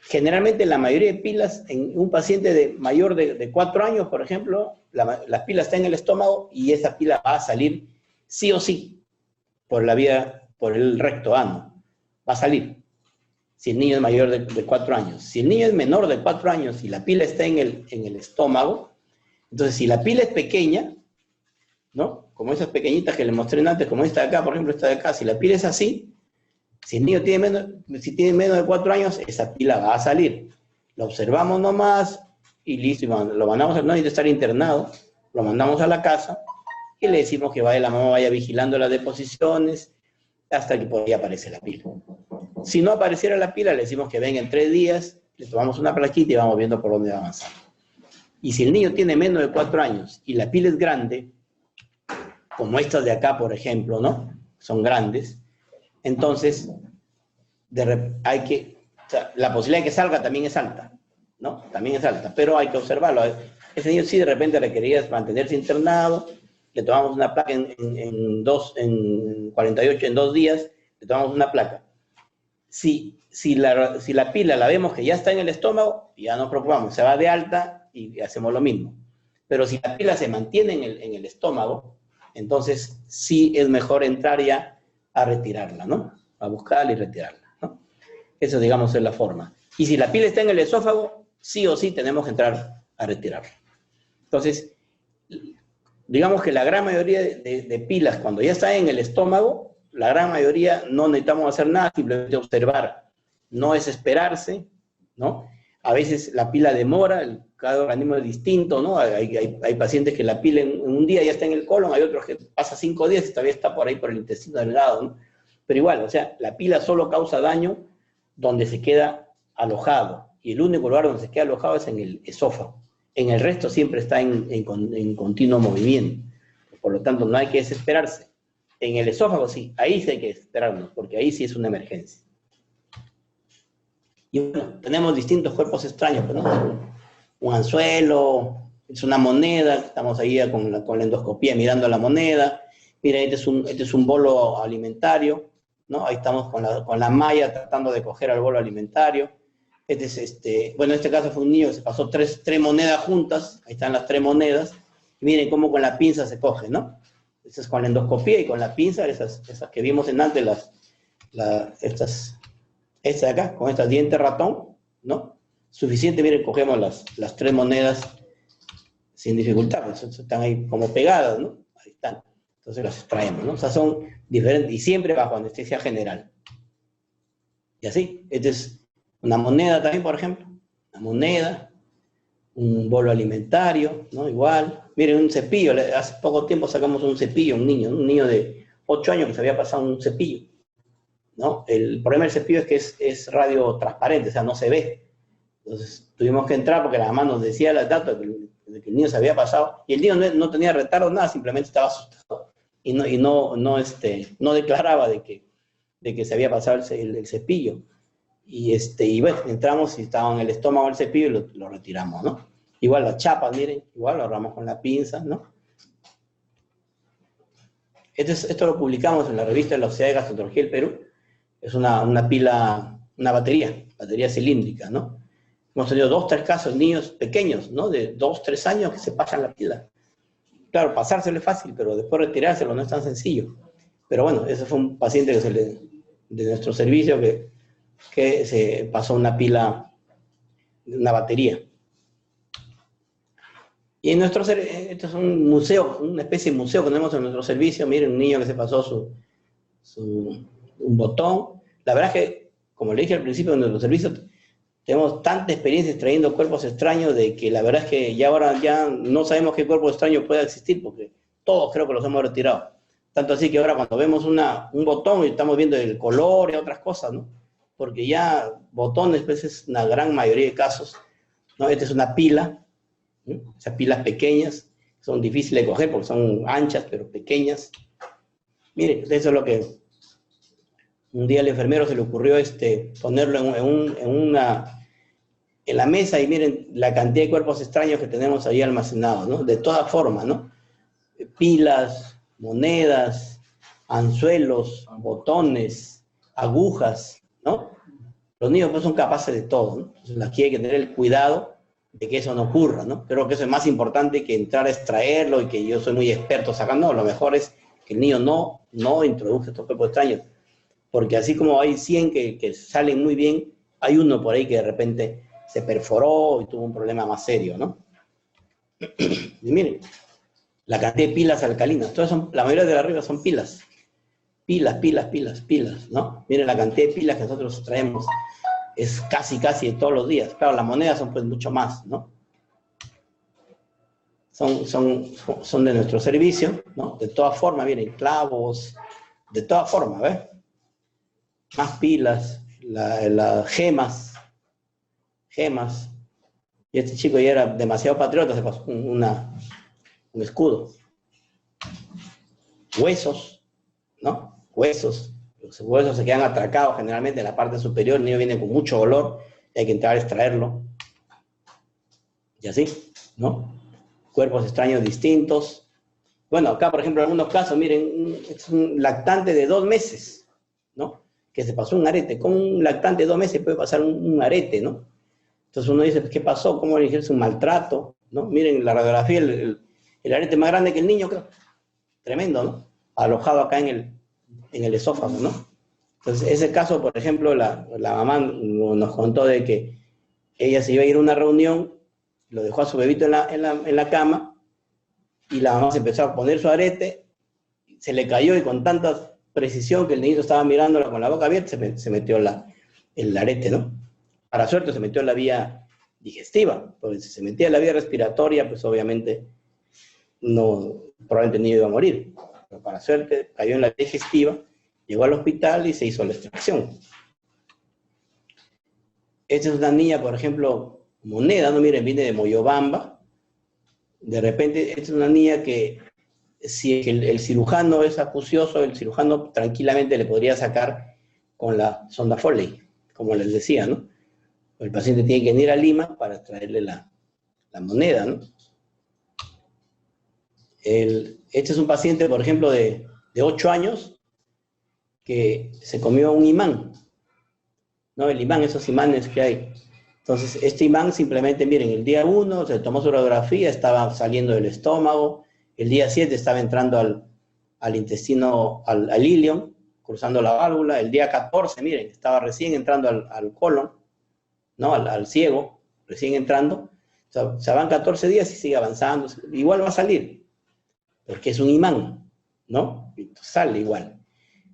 Generalmente la mayoría de pilas, en un paciente mayor de 4 años, por ejemplo, la pila está en el estómago y esa pila va a salir sí o sí por el recto ano. Va a salir. Si el niño es mayor de 4 años. Si el niño es menor de 4 años y la pila está en el estómago, entonces si la pila es pequeña, ¿no? Como esas pequeñitas que les mostré antes, como esta de acá, por ejemplo, esta de acá, si la pila es así, si el niño tiene menos de 4 años, esa pila va a salir. Lo observamos nomás y listo, y lo mandamos, no necesita estar internado, lo mandamos a la casa y le decimos que la mamá vaya vigilando las deposiciones hasta que por ahí aparece la pila. Si no apareciera la pila, le decimos que venga en 3 días, le tomamos una plaquita y vamos viendo por dónde va avanzando. Y si el niño tiene menos de 4 años y la pila es grande, como estas de acá, por ejemplo, ¿no? Son grandes, entonces la posibilidad de que salga también es alta, ¿no? También es alta, pero hay que observarlo. Ese niño sí de repente requería mantenerse internado, le tomamos una placa en 48, en 2 días, le tomamos una placa. Si la pila la vemos que ya está en el estómago, ya nos preocupamos, se va de alta y hacemos lo mismo. Pero si la pila se mantiene en el estómago, entonces sí es mejor entrar ya a retirarla, ¿no? A buscarla y retirarla, ¿no? Eso, digamos, es la forma. Y si la pila está en el esófago, sí o sí tenemos que entrar a retirarla. Entonces, digamos que la gran mayoría de pilas, cuando ya está en el estómago, la gran mayoría no necesitamos hacer nada, simplemente observar. No es esperarse, ¿no? A veces la pila demora, cada organismo es distinto, ¿no? Hay pacientes que la pila en un día ya está en el colon, hay otros que pasa 5 días y todavía está por ahí por el intestino delgado, ¿no? Pero igual, o sea, la pila solo causa daño donde se queda alojado, y el único lugar donde se queda alojado es en el esófago. En el resto siempre está en continuo movimiento. Por lo tanto, no hay que desesperarse. En el esófago sí, ahí sí hay que desesperarnos, porque ahí sí es una emergencia. Y bueno, tenemos distintos cuerpos extraños, ¿no? Un anzuelo, es una moneda, estamos ahí con la endoscopía mirando la moneda. Mira, este es un bolo alimentario, ¿no? Ahí estamos con la malla tratando de coger al bolo alimentario. Bueno, en este caso fue un niño que se pasó tres monedas juntas, ahí están las 3 monedas, y miren cómo con la pinza se coge, ¿no? Esta es con la endoscopía y con la pinza, esas que vimos en antes, esta de acá, con estas dientes ratón, ¿no? Suficiente, miren, cogemos las 3 monedas sin dificultad, pues están ahí como pegadas, ¿no? Ahí están. Entonces las extraemos, ¿no? O sea, son diferentes, y siempre bajo anestesia general. Y así, esta es una moneda también, por ejemplo, una moneda, un bolo alimentario, ¿no? Igual. Miren, un cepillo, hace poco tiempo sacamos un cepillo, un niño de 8 años que se había pasado un cepillo, ¿no? El problema del cepillo es que es radio transparente, o sea, no se ve. Entonces tuvimos que entrar porque la mamá nos decía el dato de que el niño se había pasado, y el niño no tenía retardo, nada, simplemente estaba asustado, y no declaraba de que se había pasado el cepillo. Y bueno, entramos y estaba en el estómago el cepillo y lo retiramos, ¿no? Igual las chapas, miren, igual lo agarramos con la pinza, ¿no? Esto lo publicamos en la revista de la Sociedad de Gastroenterología del Perú. Es una pila, una batería cilíndrica, ¿no? Hemos tenido 2 o 3 casos, niños pequeños, ¿no? De 2 o 3 años que se pasan la pila. Claro, pasárselo es fácil, pero después retirárselo no es tan sencillo. Pero bueno, ese fue un paciente de nuestro servicio que se pasó una pila, una batería. Y esto es un museo, una especie de museo que tenemos en nuestro servicio. Miren, un niño que se pasó un botón. La verdad es que, como le dije al principio, en nuestro servicio tenemos tanta experiencia extrayendo cuerpos extraños de que la verdad es que ya ahora ya no sabemos qué cuerpo extraño pueda existir, porque todos creo que los hemos retirado. Tanto así que ahora cuando vemos un botón y estamos viendo el color y otras cosas, ¿no? Porque ya botones, pues es una gran mayoría de casos, ¿no? Esta es una pila, ¿no? Esas pilas pequeñas, son difíciles de coger porque son anchas, pero pequeñas. Miren, eso es lo que un día al enfermero se le ocurrió ponerlo en la mesa, y miren la cantidad de cuerpos extraños que tenemos ahí almacenados, ¿no? De todas formas, ¿no? Pilas, monedas, anzuelos, botones, agujas, ¿no? Los niños pues son capaces de todo, ¿no? Entonces aquí hay que tener el cuidado de que eso no ocurra, ¿no? Creo que eso es más importante que entrar a extraerlo y que yo soy muy experto sacando. No, lo mejor es que el niño no introduzca estos cuerpos extraños, porque así como hay 100 que salen muy bien, hay uno por ahí que de repente se perforó y tuvo un problema más serio, ¿no? Y miren, la cantidad de pilas alcalinas, la mayoría de arriba son pilas. Pilas, ¿no? Miren la cantidad de pilas que nosotros traemos, es casi de todos los días. Claro, las monedas son pues mucho más, ¿no? Son de nuestro servicio, ¿no? De todas formas, miren, clavos, de todas formas, ¿ves? Más pilas, las gemas. Y este chico ya era demasiado patriota, se pasó un escudo. Huesos, ¿no? Huesos. Los huesos se quedan atracados generalmente en la parte superior, el niño viene con mucho dolor, y hay que entrar a extraerlo. Y así, ¿no? Cuerpos extraños distintos. Bueno, acá, por ejemplo, en algunos casos, miren, es un lactante de 2 meses, ¿no? Que se pasó un arete. ¿Cómo un lactante de 2 meses puede pasar un arete, ¿no? Entonces uno dice, ¿qué pasó? ¿Cómo le ejerce un maltrato? ¿No? Miren la radiografía, el arete más grande que el niño, creo. Tremendo, ¿no? Alojado acá en el esófago, ¿no? Entonces, ese caso, por ejemplo, la mamá nos contó de que ella se iba a ir a una reunión, lo dejó a su bebito en la cama, y la mamá se empezó a poner su arete, se le cayó, y con tantas precisión que el niñito estaba mirándola con la boca abierta, se metió el arete, ¿no? Para suerte se metió en la vía digestiva, porque si se metía en la vía respiratoria, pues obviamente probablemente el niño iba a morir. Pero para suerte cayó en la vía digestiva, llegó al hospital y se hizo la extracción. Esta es una niña, por ejemplo, Moneda, ¿no? Miren, viene de Moyobamba. De repente, esta es una niña que si el cirujano es acucioso, el cirujano tranquilamente le podría sacar con la sonda Foley, como les decía, ¿no? El paciente tiene que ir a Lima para traerle la moneda, ¿no? Este es un paciente, por ejemplo, de 8 años que se comió un imán, ¿no? El imán, esos imanes que hay. Entonces, este imán simplemente, miren, el día 1 se tomó su radiografía, estaba saliendo del estómago, el día 7 estaba entrando al intestino, al ilion, cruzando la válvula, el día 14, miren, estaba recién entrando al colon, ¿no? Al ciego, recién entrando. O sea, van 14 días y sigue avanzando, igual va a salir, porque es un imán, ¿no? Sale igual.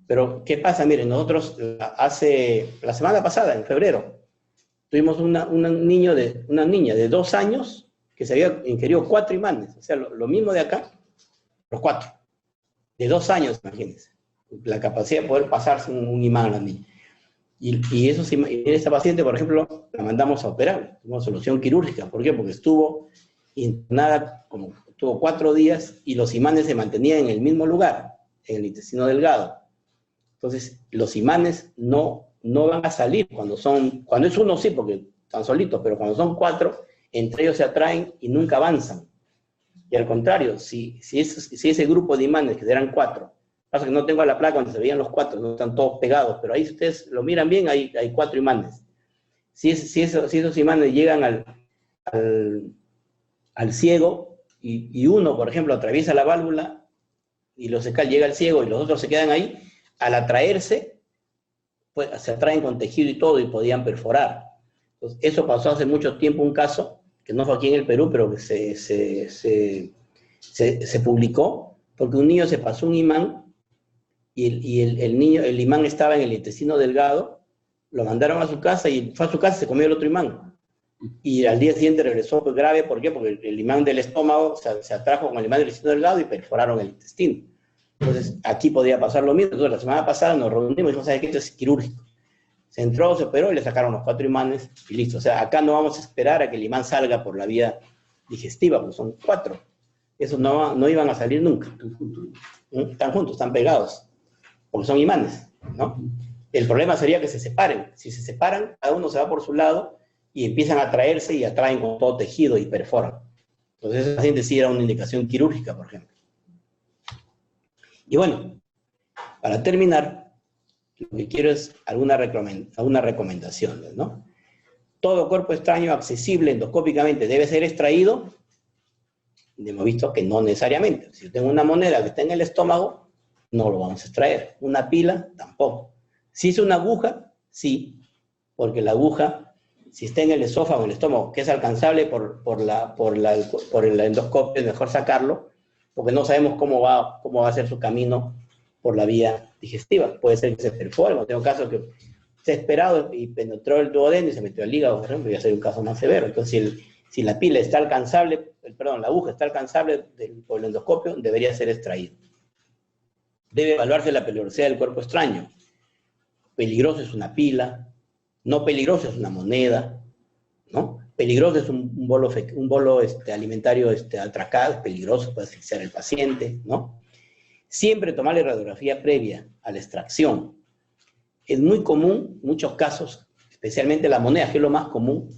Pero, ¿qué pasa? Miren, nosotros la semana pasada, en febrero, tuvimos una niña de 2 años que se había ingerido 4 imanes, o sea, lo mismo de acá, los 4. De 2 años, imagínense. La capacidad de poder pasarse un imán a la niña. Y esta paciente, por ejemplo, la mandamos a operar, una solución quirúrgica. ¿Por qué? Porque estuvo internada, estuvo 4 días y los imanes se mantenían en el mismo lugar, en el intestino delgado. Entonces, los imanes no van a salir cuando es uno sí, porque están solitos, pero cuando son 4, entre ellos se atraen y nunca avanzan. Y al contrario, si ese grupo de imanes, que eran 4, pasa que no tengo la placa donde se veían los 4, no están todos pegados, pero ahí si ustedes lo miran bien, hay 4 imanes. Si esos imanes llegan al ciego y uno, por ejemplo, atraviesa la válvula y llega al ciego y los otros se quedan ahí, al atraerse, pues, se atraen con tejido y todo y podían perforar. Entonces, eso pasó hace mucho tiempo, un caso, que no fue aquí en el Perú, pero que se publicó, porque un niño se pasó un imán y el imán estaba en el intestino delgado, lo mandaron a su casa y fue a su casa y se comió el otro imán. Y al día siguiente regresó pues, grave, ¿por qué? Porque el imán del estómago se atrajo con el imán del intestino delgado y perforaron el intestino. Entonces, aquí podía pasar lo mismo. Entonces, la semana pasada nos reunimos y dijimos, ¿sabes qué? Esto es quirúrgico. Se entró, se operó y le sacaron los 4 imanes y listo. O sea, acá no vamos a esperar a que el imán salga por la vía digestiva, porque son 4. Esos no iban a salir nunca. Están juntos, están pegados, porque son imanes, ¿no? El problema sería que se separen. Si se separan, cada uno se va por su lado y empiezan a atraerse y atraen con todo tejido y perforan. Entonces, ese paciente sí era una indicación quirúrgica, por ejemplo. Y bueno, para terminar, lo que quiero es algunas recomendaciones, ¿no? Todo cuerpo extraño accesible endoscópicamente debe ser extraído. Hemos visto que no necesariamente. Si yo tengo una moneda que está en el estómago, no lo vamos a extraer. Una pila, tampoco. Si es una aguja, sí, porque la aguja, si está en el esófago, en el estómago, que es alcanzable por el endoscopio, es mejor sacarlo, porque no sabemos cómo va a ser su camino por la vía digestiva. Puede ser que se perfore, como tengo casos que se ha esperado y penetró el duodeno y se metió al hígado, por ejemplo, y va a ser un caso más severo. Entonces, si la pila está alcanzable, la aguja está alcanzable por el endoscopio, debería ser extraído. Debe evaluarse la peligrosidad del cuerpo extraño. Peligroso es una pila, no peligroso es una moneda, ¿no? Peligroso es un bolo alimentario atracado, es peligroso, puede asfixiar al paciente, ¿no? Siempre tomarle radiografía previa a la extracción. Es muy común, muchos casos, especialmente la moneda, que es lo más común,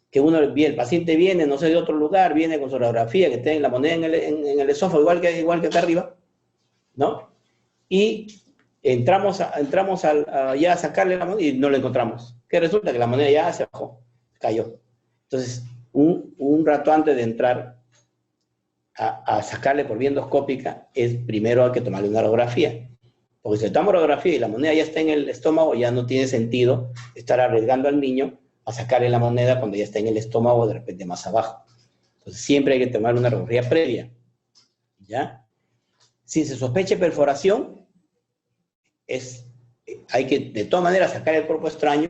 que el paciente viene, no sé, de otro lugar, viene con su radiografía, que tiene la moneda en el esófago, igual que acá arriba, ¿no? Y entramos ya a sacarle la moneda y no la encontramos. ¿Qué resulta? Que la moneda ya se bajó, cayó. Entonces, un rato antes de entrar a sacarle por vía endoscópica, primero hay que tomarle una radiografía. Porque si le tomamos radiografía y la moneda ya está en el estómago, ya no tiene sentido estar arriesgando al niño a sacarle la moneda cuando ya está en el estómago, de repente más abajo. Entonces, siempre hay que tomar una radiografía previa, ¿ya? Si se sospecha perforación, hay que de todas maneras sacar el cuerpo extraño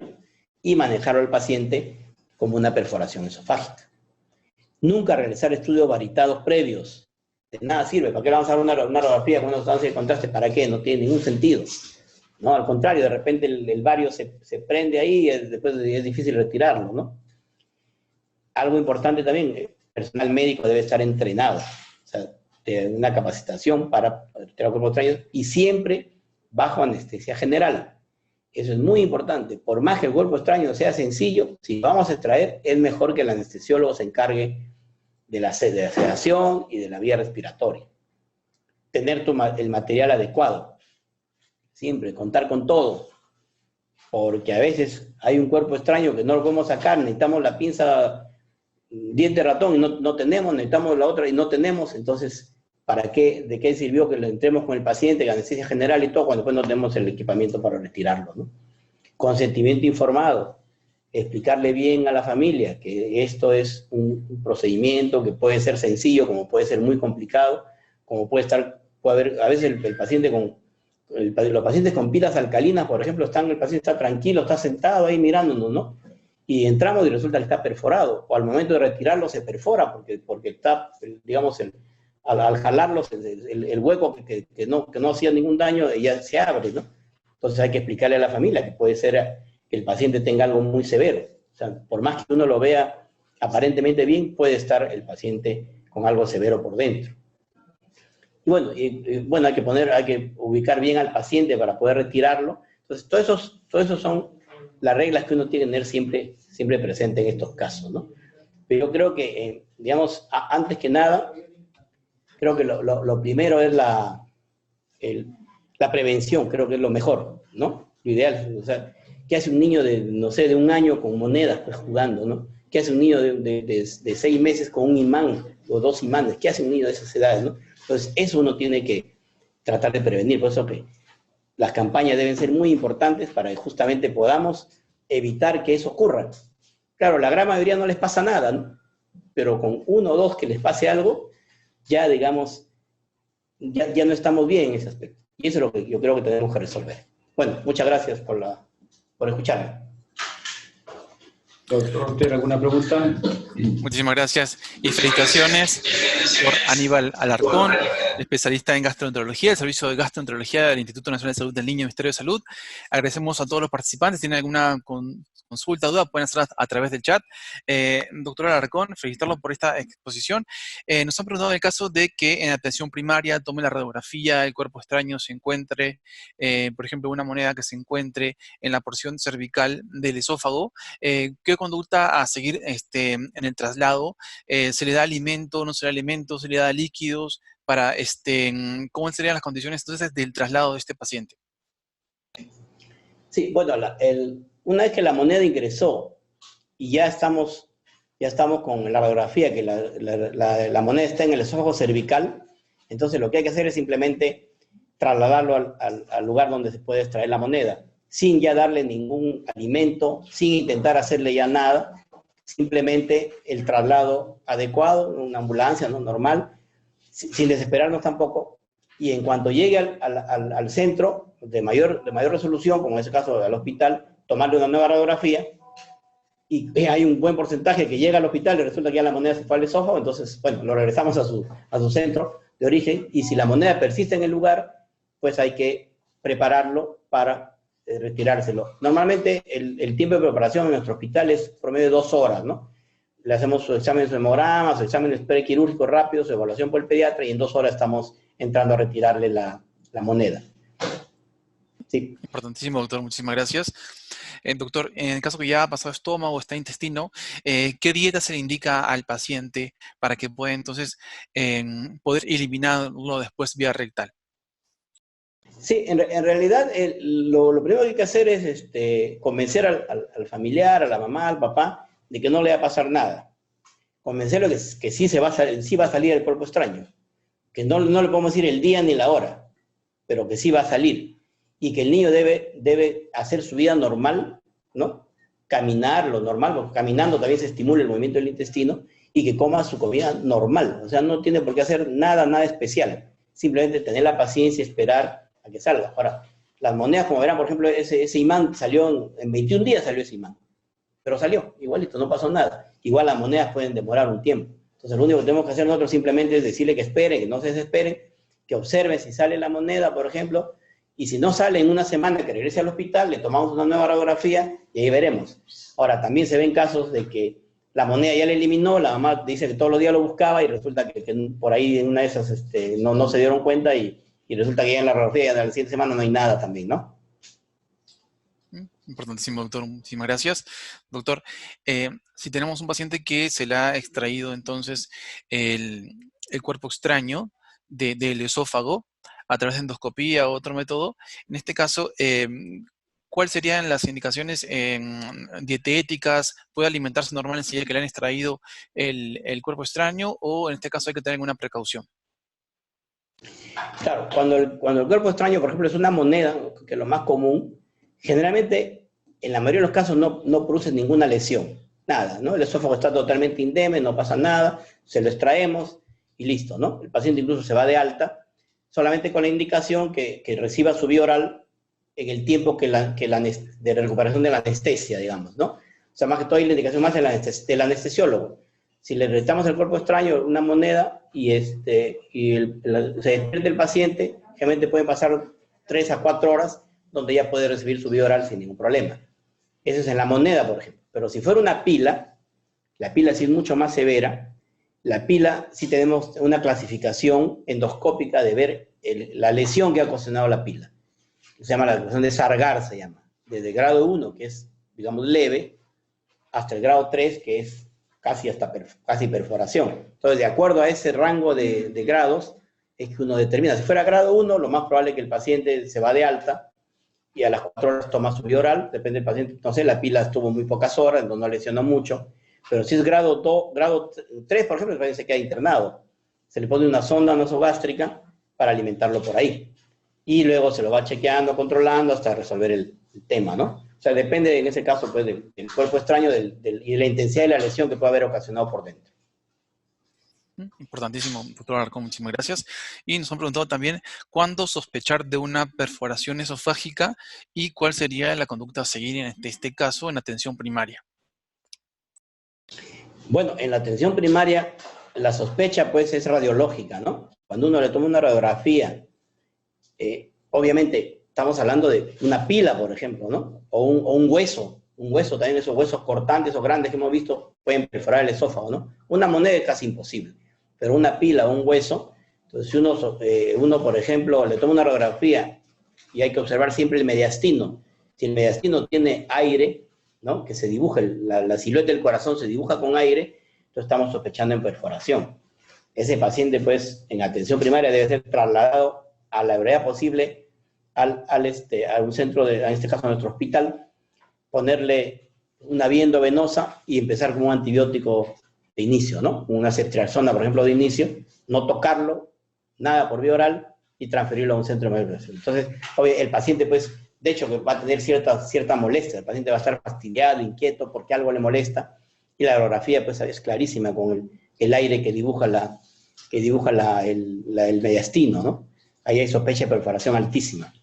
y manejarlo al paciente como una perforación esofágica. Nunca realizar estudios varitados previos. De nada sirve. ¿Para qué le vamos a dar una radiografía con una sustancia de contraste? ¿Para qué? No tiene ningún sentido. No, al contrario, de repente el vario se prende ahí y después es difícil retirarlo, ¿no? Algo importante también, el personal médico debe estar entrenado, o sea, de una capacitación para retirar cuerpos extraños y siempre bajo anestesia general. Eso es muy importante. Por más que el cuerpo extraño sea sencillo, si vamos a extraer, es mejor que el anestesiólogo se encargue de la sedación y de la vía respiratoria. Tener el material adecuado. Siempre, contar con todo. Porque a veces hay un cuerpo extraño que no lo podemos sacar, necesitamos la pinza diente de ratón y no tenemos, necesitamos la otra y no tenemos, entonces, ¿para qué? ¿De qué sirvió que lo entremos con el paciente, la anestesia general y todo, cuando después no tenemos el equipamiento para retirarlo, ¿no? Consentimiento informado. Explicarle bien a la familia que esto es un procedimiento que puede ser sencillo, como puede ser muy complicado, como puede haber, a veces el paciente los pacientes con pilas alcalinas, por ejemplo, el paciente está tranquilo, está sentado ahí mirándonos, ¿no? Y entramos y resulta que está perforado, o al momento de retirarlo se perfora, porque está, digamos, al jalarlo, el hueco que no hacía ningún daño ya se abre, ¿no? Entonces hay que explicarle a la familia que puede ser que el paciente tenga algo muy severo. O sea, por más que uno lo vea aparentemente bien, puede estar el paciente con algo severo por dentro. Y bueno, hay que ubicar bien al paciente para poder retirarlo. Entonces, todo eso son las reglas que uno tiene que tener siempre presente en estos casos, ¿no? Pero yo creo que, digamos, antes que nada, creo que lo primero es la prevención, creo que es lo mejor, ¿no? Lo ideal, o sea, ¿qué hace un niño de 1 año con monedas, pues, jugando, ¿no? ¿Qué hace un niño de 6 meses con un imán o 2 imanes? ¿Qué hace un niño de esas edades, no? Entonces, eso uno tiene que tratar de prevenir. Por eso que las campañas deben ser muy importantes para que justamente podamos evitar que eso ocurra. Claro, la gran mayoría no les pasa nada, ¿no? Pero con 1 o 2 que les pase algo, ya, digamos, ya no estamos bien en ese aspecto. Y eso es lo que yo creo que tenemos que resolver. Bueno, muchas gracias por escucharme. Doctor, ¿tiene alguna pregunta? Muchísimas gracias y felicitaciones por Aníbal Alarcón, especialista en gastroenterología, del Servicio de Gastroenterología del Instituto Nacional de Salud del Niño, Ministerio de Salud. Agradecemos a todos los participantes. Si tienen alguna consulta, duda, pueden hacerla a través del chat. Doctor Alarcón, felicitarlo por esta exposición. Nos han preguntado en el caso de que en atención primaria tome la radiografía, el cuerpo extraño se encuentre, por ejemplo, una moneda que se encuentre en la porción cervical del esófago, ¿qué conducta a seguir en el traslado? ¿Se le da alimento, no se le da alimento, se le da líquidos? ¿Cómo serían las condiciones entonces del traslado de este paciente? Sí, bueno, una vez que la moneda ingresó y ya estamos con la radiografía, que la moneda está en el esófago cervical, entonces lo que hay que hacer es simplemente trasladarlo al lugar donde se puede extraer la moneda, sin ya darle ningún alimento, sin intentar hacerle ya nada, simplemente el traslado adecuado, una ambulancia, ¿no? Normal, sin desesperarnos tampoco, y en cuanto llegue al centro de mayor resolución, como en ese caso al hospital, tomarle una nueva radiografía, y hay un buen porcentaje que llega al hospital y resulta que ya la moneda se fue al esófago, entonces, bueno, lo regresamos a su centro de origen, y si la moneda persiste en el lugar, pues hay que prepararlo para retirárselo. Normalmente el tiempo de preparación en nuestro hospital es promedio de 2 horas, ¿no? Le hacemos su examen de hemograma, su examen prequirúrgico rápido, su evaluación por el pediatra, y en 2 horas estamos entrando a retirarle la moneda. Sí. Importantísimo, doctor. Muchísimas gracias. Doctor, en el caso que ya ha pasado estómago, está intestino, ¿qué dieta se le indica al paciente para que pueda entonces poder eliminarlo después vía rectal? Sí, en realidad lo primero que hay que hacer es convencer al familiar, a la mamá, al papá, de que no le va a pasar nada. Convencerlo que sí va a salir el cuerpo extraño. Que no le podemos decir el día ni la hora, pero que sí va a salir. Y que el niño debe hacer su vida normal, ¿no? Caminar lo normal, porque caminando también se estimula el movimiento del intestino, y que coma su comida normal. O sea, no tiene por qué hacer nada especial. Simplemente tener la paciencia y esperar a que salga. Ahora, Las monedas, como verán, por ejemplo, ese imán salió en 21 días salió ese imán. Pero salió, igualito, no pasó nada. Igual las monedas pueden demorar un tiempo. Entonces lo único que tenemos que hacer nosotros simplemente es decirle que esperen, que no se desesperen, que observen si sale la moneda, por ejemplo, y si no sale en una semana que regrese al hospital, le tomamos una nueva radiografía y ahí veremos. Ahora, también se ven casos de que la moneda ya la eliminó, la mamá dice que todos los días lo buscaba y resulta que por ahí en una de esas no se dieron cuenta y resulta que ya en la radiografía ya de la siguiente semana no hay nada también, ¿no? Importantísimo, doctor. Muchísimas gracias. Doctor, si tenemos un paciente que se le ha extraído entonces el cuerpo extraño del esófago a través de endoscopía o otro método, en este caso, ¿cuáles serían las indicaciones dietéticas? ¿Puede alimentarse normal enseguida que le han extraído el cuerpo extraño o en este caso hay que tener alguna precaución? Claro, cuando el cuerpo extraño, por ejemplo, es una moneda, que es lo más común, generalmente, en la mayoría de los casos, no produce ninguna lesión, nada, ¿no? El esófago está totalmente indemne, no pasa nada, se lo extraemos y listo, ¿no? El paciente incluso se va de alta, solamente con la indicación que reciba su vía oral en el tiempo de recuperación de la anestesia, digamos, ¿no? O sea, más que todo hay la indicación más del anestesiólogo. Si le retamos el cuerpo extraño, una moneda, y se despierte el paciente, generalmente pueden pasar 3 a 4 horas, donde ya puede recibir su vía oral sin ningún problema. Eso es en la moneda, por ejemplo. Pero si fuera una pila, la pila sí es mucho más severa. La pila sí tenemos una clasificación endoscópica de ver la lesión que ha ocasionado la pila. Se llama la lesión de Sargar, se llama. Desde grado 1, que es, digamos, leve, hasta el grado 3, que es casi perforación. Entonces, de acuerdo a ese rango de grados, es que uno determina. Si fuera grado 1, lo más probable es que el paciente se va de alta, y a las 4 horas toma su vía oral, depende del paciente. Entonces la pila estuvo muy pocas horas, entonces no lesionó mucho. Pero si es grado 3, por ejemplo, el paciente se queda internado. Se le pone una sonda nasogástrica para alimentarlo por ahí. Y luego se lo va chequeando, controlando, hasta resolver el tema, ¿no? O sea, depende en ese caso pues, del cuerpo extraño y de la intensidad de la lesión que puede haber ocasionado por dentro. Importantísimo, doctor Alarcón, muchísimas gracias. Y nos han preguntado también cuándo sospechar de una perforación esofágica y cuál sería la conducta a seguir en este caso en atención primaria. Bueno, en la atención primaria la sospecha pues es radiológica, ¿no? Cuando uno le toma una radiografía, obviamente estamos hablando de una pila, por ejemplo, ¿no? O un hueso también, esos huesos cortantes o grandes que hemos visto pueden perforar el esófago, ¿no? Una moneda es casi imposible. Pero una pila o un hueso, entonces si uno, por ejemplo, le toma una radiografía y hay que observar siempre el mediastino. Si el mediastino tiene aire, ¿no? Que se dibuja, la silueta del corazón se dibuja con aire, entonces estamos sospechando en perforación. Ese paciente, pues, en atención primaria debe ser trasladado a la brevedad posible a un centro, en este caso a nuestro hospital, ponerle una vía endovenosa y empezar con un antibiótico de inicio, ¿no? Una ceftriaxona, por ejemplo, de inicio, no tocarlo, nada por vía oral y transferirlo a un centro de manipulación. Entonces, el paciente, pues, de hecho, que va a tener cierta molestia, el paciente va a estar fastidiado, inquieto, porque algo le molesta, y la radiografía, pues, es clarísima con el aire que dibuja el mediastino, ¿no? Ahí hay sospecha de perforación altísima.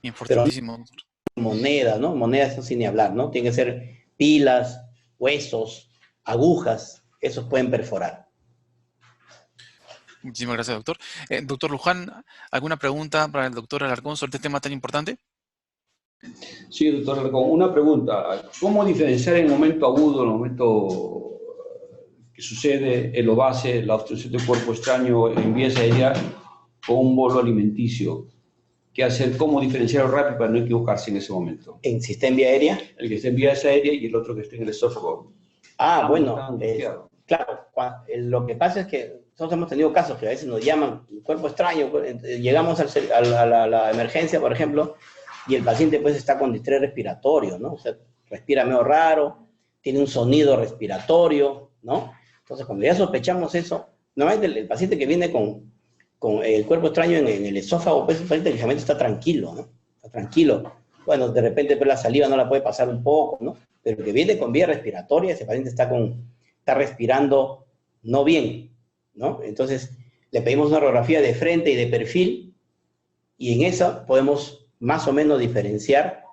Importantísimo. Pero moneda, ¿no? Monedas, eso sin ni hablar, ¿no? Tienen que ser pilas, huesos, agujas, esos pueden perforar. Muchísimas gracias, doctor. Doctor Luján, ¿alguna pregunta para el doctor Alarcón sobre este tema tan importante? Sí, doctor Alarcón, una pregunta. ¿Cómo diferenciar el momento agudo, el momento que sucede el OVACE, la obstrucción del cuerpo extraño en vías aéreas, con un bolo alimenticio? ¿Qué hacer? ¿Cómo diferenciarlo rápido para no equivocarse en ese momento? ¿En si está en vía aérea? El que esté en vías aéreas y el otro que esté en el esófago. Bueno, claro, lo que pasa es que nosotros hemos tenido casos que a veces nos llaman cuerpo extraño, llegamos a la emergencia, por ejemplo, y el paciente pues está con distrés respiratorio, ¿no? O sea, respira medio raro, tiene un sonido respiratorio, ¿no? Entonces, cuando ya sospechamos eso, normalmente el paciente que viene con el cuerpo extraño en el esófago, pues el paciente generalmente está tranquilo, ¿no? Está tranquilo. Bueno, de repente pues, la saliva no la puede pasar un poco, ¿no? Pero el que viene con vía respiratoria, ese paciente está respirando no bien, ¿no? Entonces, le pedimos una radiografía de frente y de perfil y en eso podemos más o menos diferenciar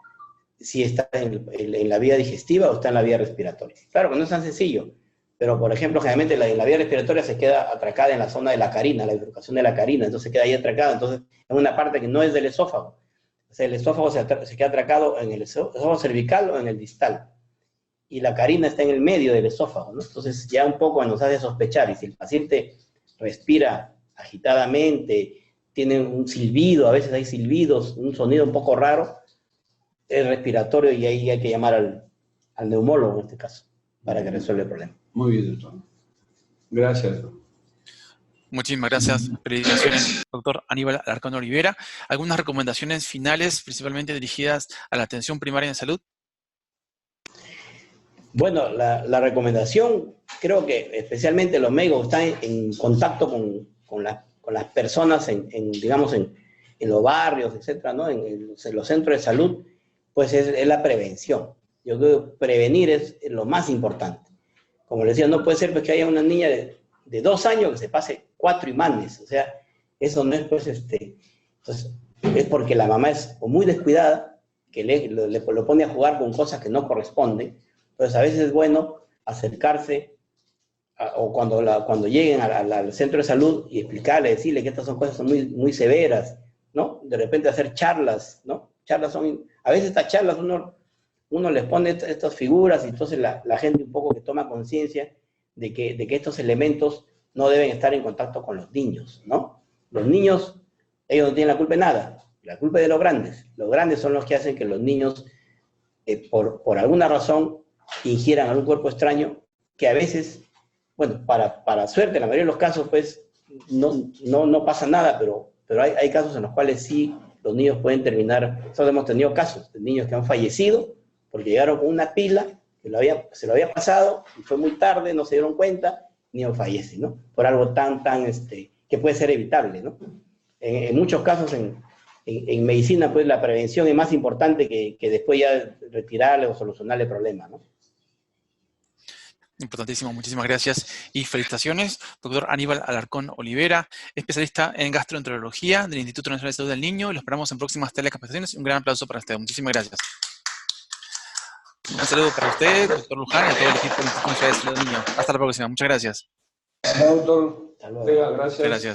si está en la vía digestiva o está en la vía respiratoria. Claro que no es tan sencillo, pero por ejemplo, generalmente la vía respiratoria se queda atracada en la zona de la carina, la bifurcación de la carina, entonces queda ahí atracada, entonces es una parte que no es del esófago. O sea, el esófago se queda atracado en el esófago cervical o en el distal, y la carina está en el medio del esófago, ¿no? Entonces ya un poco nos hace sospechar, y si el paciente respira agitadamente, tiene un silbido, a veces hay silbidos, un sonido un poco raro, es respiratorio y ahí hay que llamar al neumólogo en este caso, para que resuelva el problema. Muy bien, doctor. Gracias, doctor. Muchísimas gracias. Felicitaciones, doctor Aníbal Alarcón Olivera. ¿Algunas recomendaciones finales, principalmente dirigidas a la atención primaria en salud? Bueno, la recomendación, creo que especialmente los médicos están en contacto con las personas, digamos, en los barrios, etcétera, ¿no? En los centros de salud, pues es la prevención. Yo creo que prevenir es lo más importante. Como les decía, no puede ser pues, que haya una niña de 2 años que se pase 4 imanes. O sea, eso no es pues entonces, es porque la mamá es o muy descuidada, que lo pone a jugar con cosas que no corresponden. Entonces, a veces es bueno acercarse o cuando lleguen al centro de salud y explicarle, decirle que estas son cosas muy, muy severas, ¿no? De repente hacer charlas, ¿no? A veces estas charlas uno les pone estas figuras y entonces la gente un poco que toma conciencia de que estos elementos no deben estar en contacto con los niños, ¿no? Los niños, ellos no tienen la culpa de nada, la culpa es de los grandes. Los grandes son los que hacen que los niños, por alguna razón, ingieran algún cuerpo extraño que a veces, bueno, para suerte, en la mayoría de los casos, pues, no pasa nada, pero hay casos en los cuales sí los niños pueden terminar. Nosotros hemos tenido casos de niños que han fallecido porque llegaron con una pila que se lo había pasado y fue muy tarde, no se dieron cuenta, niño fallece, ¿no? Por algo tan que puede ser evitable, ¿no? En muchos casos en medicina, pues la prevención es más importante que después ya retirarle o solucionarle el problema, ¿no? Importantísimo, muchísimas gracias y felicitaciones, doctor Aníbal Alarcón Olivera, especialista en gastroenterología del Instituto Nacional de Salud del Niño. Lo esperamos en próximas telecapacitaciones y un gran aplauso para usted. Muchísimas gracias. Un saludo para usted, doctor Luján, y a todo el equipo del Instituto Nacional de Salud del Niño. Hasta la próxima. Muchas gracias. Doctor. Hasta luego. Gracias. Gracias.